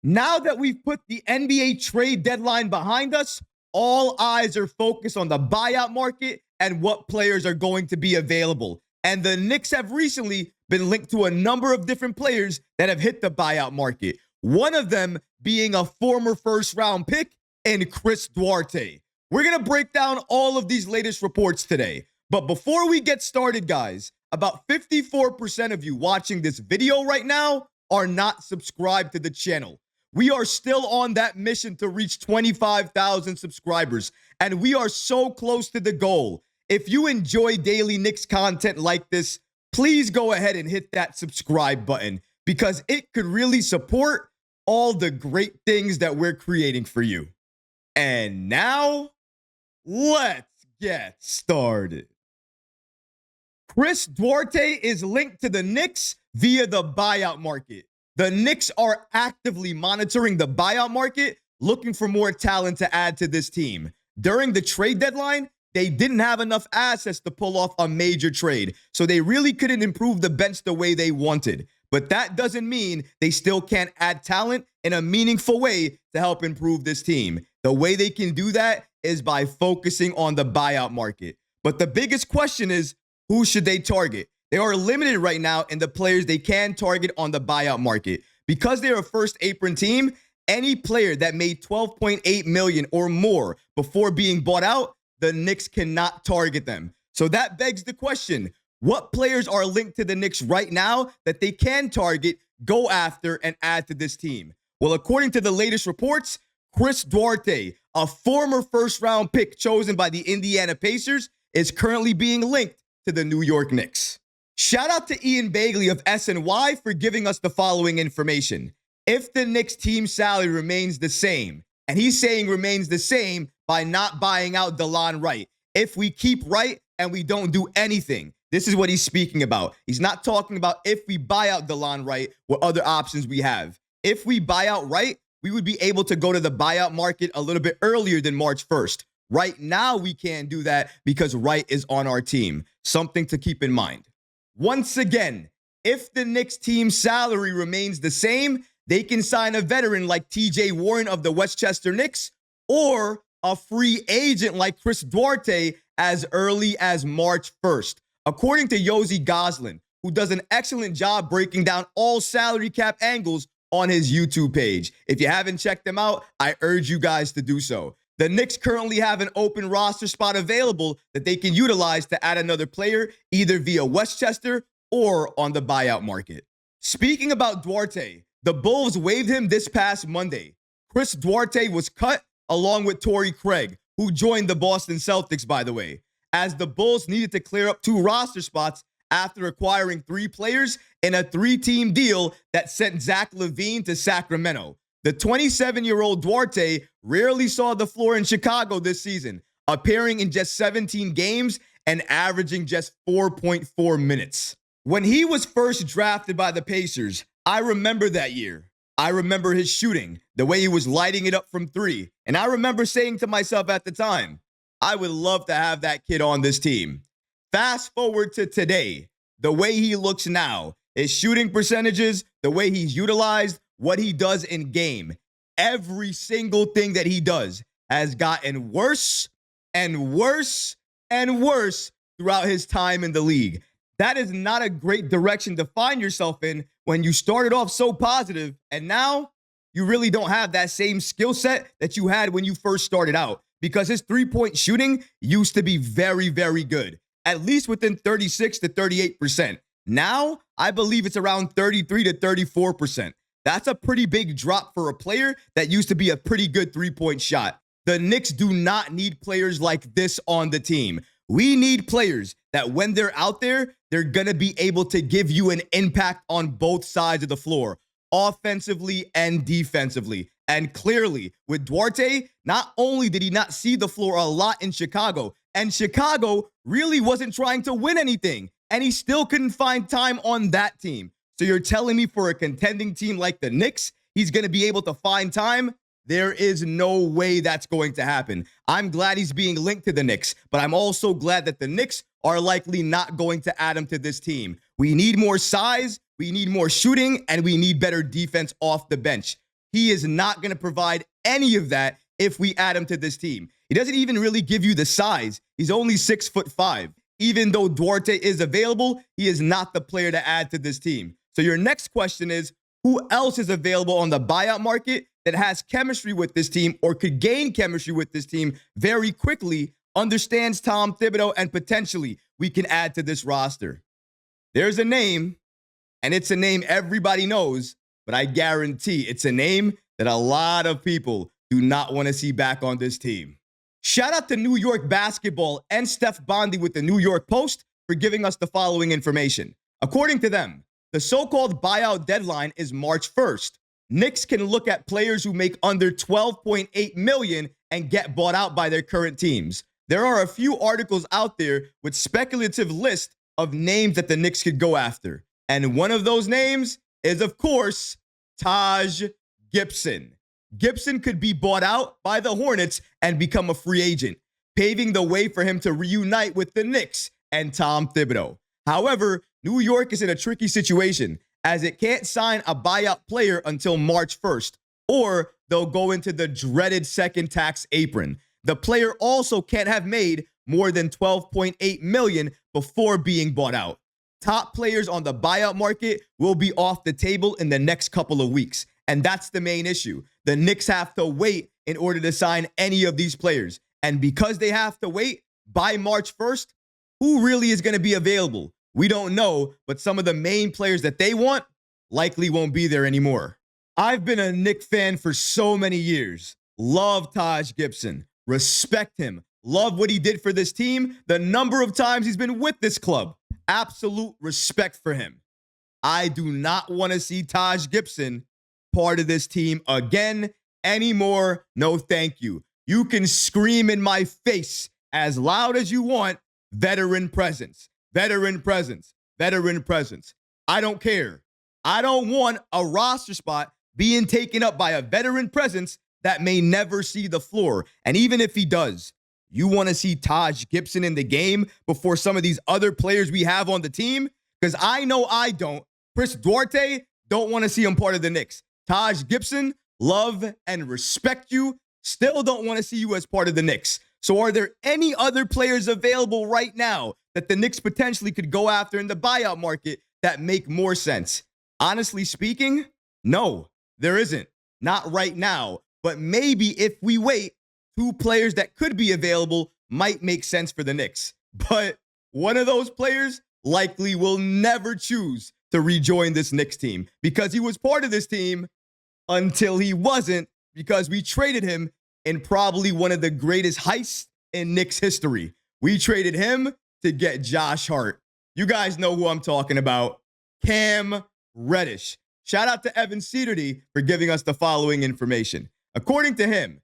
Now that we've put the NBA trade deadline behind us, all eyes are focused on the buyout market and what players are going to be available. And the Knicks have recently been linked to a number of different players that have hit the buyout market. One of them being a former first-round pick in Chris Duarte. We're going to break down all of these latest reports today. But before we get started, guys, about 54% of you watching this video right now are not subscribed to the channel. We are still on that mission to reach 25,000 subscribers, and we are so close to the goal. If you enjoy daily Knicks content like this, please go ahead and hit that subscribe button because it could really support all the great things that we're creating for you. And now, let's get started. Chris Duarte is linked to the Knicks via the buyout market. The Knicks are actively monitoring the buyout market, looking for more talent to add to this team. During the trade deadline, they didn't have enough assets to pull off a major trade, so they really couldn't improve the bench the way they wanted. But that doesn't mean they still can't add talent in a meaningful way to help improve this team. The way they can do that is by focusing on the buyout market. But the biggest question is, who should they target? They are limited right now in the players they can target on the buyout market. Because they're a first apron team, any player that made $12.8 million or more before being bought out, the Knicks cannot target them. So that begs the question, what players are linked to the Knicks right now that they can target, go after, and add to this team? Well, according to the latest reports, Chris Duarte, a former first-round pick chosen by the Indiana Pacers, is currently being linked to the New York Knicks. Shout out to Ian Bagley of SNY for giving us the following information. If the Knicks team salary remains the same, and he's saying remains the same by not buying out DeLon Wright. If we keep Wright and we don't do anything, this is what he's speaking about. He's not talking about if we buy out DeLon Wright, what other options we have. If we buy out Wright, we would be able to go to the buyout market a little bit earlier than March 1st. Right now, we can't do that because Wright is on our team. Something to keep in mind. Once again, if the Knicks team salary remains the same, they can sign a veteran like TJ Warren of the Westchester Knicks or a free agent like Chris Duarte as early as March 1st. According to Yossi Goslin, who does an excellent job breaking down all salary cap angles on his YouTube page. If you haven't checked them out, I urge you guys to do so. The Knicks currently have an open roster spot available that they can utilize to add another player either via Westchester or on the buyout market. Speaking about Duarte, the Bulls waived him this past Monday. Chris Duarte was cut along with Torrey Craig, who joined the Boston Celtics, by the way, as the Bulls needed to clear up 2 roster spots after acquiring 3 players in a 3-team deal that sent Zach LaVine to Sacramento. The 27-year-old Duarte rarely saw the floor in Chicago this season, appearing in just 17 games and averaging just 4.4 minutes. When he was first drafted by the Pacers, I remember that year. I remember his shooting, the way he was lighting it up from 3. And I remember saying to myself at the time, I would love to have that kid on this team. Fast forward to today, the way he looks now, his shooting percentages, the way he's utilized, what he does in game, every single thing that he does has gotten worse and worse and worse throughout his time in the league. That is not a great direction to find yourself in when you started off so positive and now you really don't have that same skill set that you had when you first started out, because his three-point shooting used to be very, very good, at least within 36 to 38%. Now, I believe it's around 33 to 34%. That's a pretty big drop for a player that used to be a pretty good three-point shot. The Knicks do not need players like this on the team. We need players that when they're out there, they're going to be able to give you an impact on both sides of the floor, offensively and defensively. And clearly, with Duarte, not only did he not see the floor a lot in Chicago, and Chicago really wasn't trying to win anything, and he still couldn't find time on that team. So you're telling me for a contending team like the Knicks, he's going to be able to find time? There is no way that's going to happen. I'm glad he's being linked to the Knicks, but I'm also glad that the Knicks are likely not going to add him to this team. We need more size, we need more shooting, and we need better defense off the bench. He is not going to provide any of that if we add him to this team. He doesn't even really give you the size. He's only 6'5". Even though Duarte is available, he is not the player to add to this team. So your next question is, who else is available on the buyout market that has chemistry with this team or could gain chemistry with this team very quickly, understands Tom Thibodeau, and potentially we can add to this roster? There's a name, and it's a name everybody knows, but I guarantee it's a name that a lot of people do not want to see back on this team. Shout out to New York Basketball and Steph Bondy with the New York Post for giving us the following information. According to them, the so-called buyout deadline is March 1st. Knicks can look at players who make under $12.8 million and get bought out by their current teams. There are a few articles out there with speculative lists of names that the Knicks could go after. And one of those names is, of course, Taj Gibson. Gibson could be bought out by the Hornets and become a free agent, paving the way for him to reunite with the Knicks and Tom Thibodeau. However, New York is in a tricky situation as it can't sign a buyout player until March 1st, or they'll go into the dreaded second tax apron. The player also can't have made more than $12.8 million before being bought out. Top players on the buyout market will be off the table in the next couple of weeks, and that's the main issue. The Knicks have to wait in order to sign any of these players, and because they have to wait by March 1st, who really is going to be available? We don't know, but some of the main players that they want likely won't be there anymore. I've been a Knicks fan for so many years. Love Taj Gibson. Respect him. Love what he did for this team. The number of times he's been with this club. Absolute respect for him. I do not want to see Taj Gibson part of this team again anymore. No, thank you. You can scream in my face as loud as you want, veteran presence, veteran presence, veteran presence. I don't care. I don't want a roster spot being taken up by a veteran presence that may never see the floor. And even if he does, you want to see Taj Gibson in the game before some of these other players we have on the team? Because I know I don't. Chris Duarte, don't want to see him part of the Knicks. Taj Gibson, love and respect you. Still don't want to see you as part of the Knicks. So are there any other players available right now that the Knicks potentially could go after in the buyout market that make more sense? Honestly speaking, no, there isn't. Not right now. But maybe if we wait, two players that could be available might make sense for the Knicks. But one of those players likely will never choose to rejoin this Knicks team because he was part of this team until he wasn't, because we traded him in probably one of the greatest heists in Knicks history. We traded him to get Josh Hart. You guys know who I'm talking about. Cam Reddish. Shout out to Evan Cedardy for giving us the following information. According to him,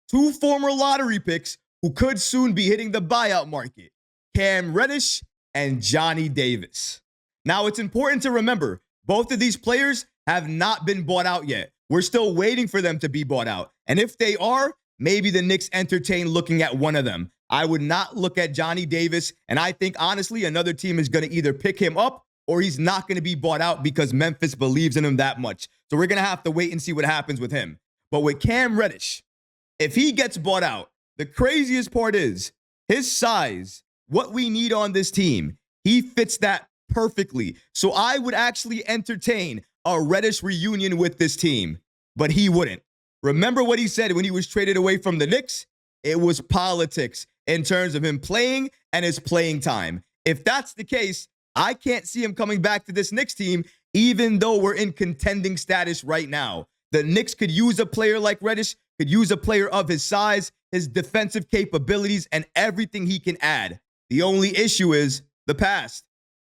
two former lottery picks who could soon be hitting the buyout market, Cam Reddish and Johnny Davis. Now, it's important to remember, both of these players have not been bought out yet. We're still waiting for them to be bought out. And if they are, maybe the Knicks entertain looking at one of them. I would not look at Johnny Davis, and I think, honestly, another team is going to either pick him up or he's not going to be bought out because Memphis believes in him that much. So we're going to have to wait and see what happens with him. But with Cam Reddish, if he gets bought out, the craziest part is his size, what we need on this team, he fits that perfectly. So I would actually entertain a Reddish reunion with this team, but he wouldn't. Remember what he said when he was traded away from the Knicks? It was politics in terms of him playing and his playing time. If that's the case, I can't see him coming back to this Knicks team, even though we're in contending status right now. The Knicks could use a player like Reddish, could use a player of his size, his defensive capabilities, and everything he can add. The only issue is the past.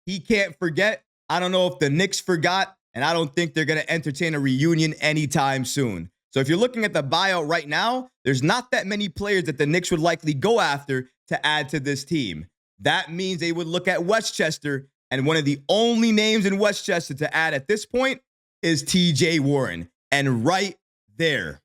He can't forget. I don't know if the Knicks forgot, and I don't think they're going to entertain a reunion anytime soon. So if you're looking at the buyout right now, there's not that many players that the Knicks would likely go after to add to this team. That means they would look at Westchester, and one of the only names in Westchester to add at this point is TJ Warren. And right there,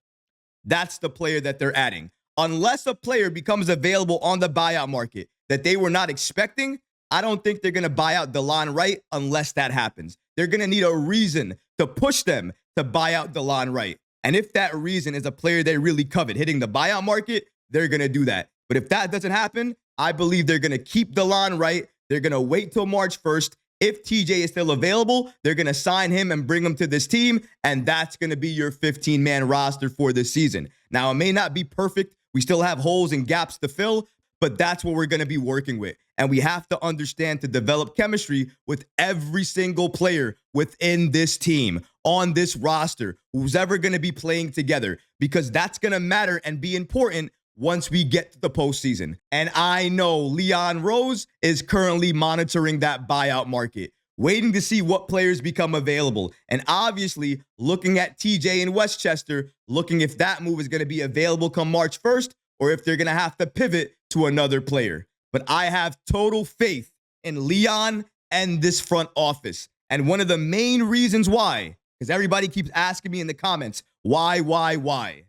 that's the player that they're adding. Unless a player becomes available on the buyout market that they were not expecting, I don't think they're going to buy out DeLon Wright unless that happens. They're going to need a reason to push them to buy out DeLon Wright. And if that reason is a player they really covet hitting the buyout market, they're going to do that. But if that doesn't happen, I believe they're going to keep Delon Wright. They're going to wait till March 1st. If TJ is still available, they're going to sign him and bring him to this team, and that's going to be your 15-man roster for this season. Now, it may not be perfect. We still have holes and gaps to fill, but that's what we're going to be working with. And we have to understand to develop chemistry with every single player within this team, on this roster, who's ever going to be playing together, because that's going to matter and be important once we get to the postseason. And I know Leon Rose is currently monitoring that buyout market, waiting to see what players become available. And obviously looking at TJ in Westchester, looking if that move is going to be available come March 1st, or if they're going to have to pivot to another player. But I have total faith in Leon and this front office. And one of the main reasons why, because everybody keeps asking me in the comments, why?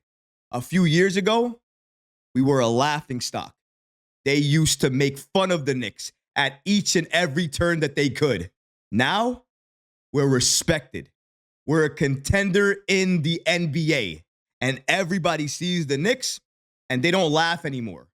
A few years ago, we were a laughingstock. They used to make fun of the Knicks at each and every turn that they could. Now, we're respected. We're a contender in the NBA. And everybody sees the Knicks, and they don't laugh anymore.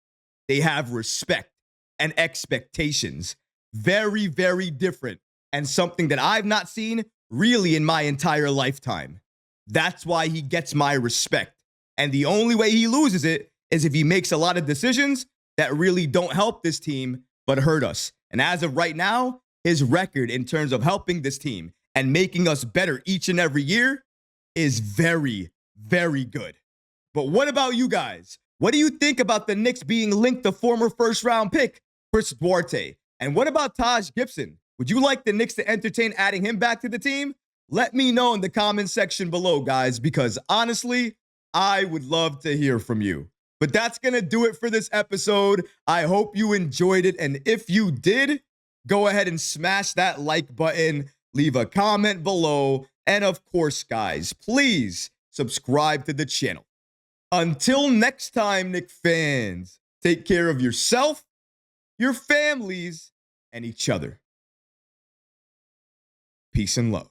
They have respect and expectations. Very, very different. And something that I've not seen really in my entire lifetime. That's why he gets my respect. And the only way he loses it is if he makes a lot of decisions that really don't help this team, but hurt us. And as of right now, his record in terms of helping this team and making us better each and every year is very, very good. But what about you guys? What do you think about the Knicks being linked to former first-round pick Chris Duarte? And what about Taj Gibson? Would you like the Knicks to entertain adding him back to the team? Let me know in the comment section below, guys, because honestly, I would love to hear from you. But that's going to do it for this episode. I hope you enjoyed it. And if you did, go ahead and smash that like button, leave a comment below. And of course, guys, please subscribe to the channel. Until next time, Knicks fans, take care of yourself, your families, and each other. Peace and love.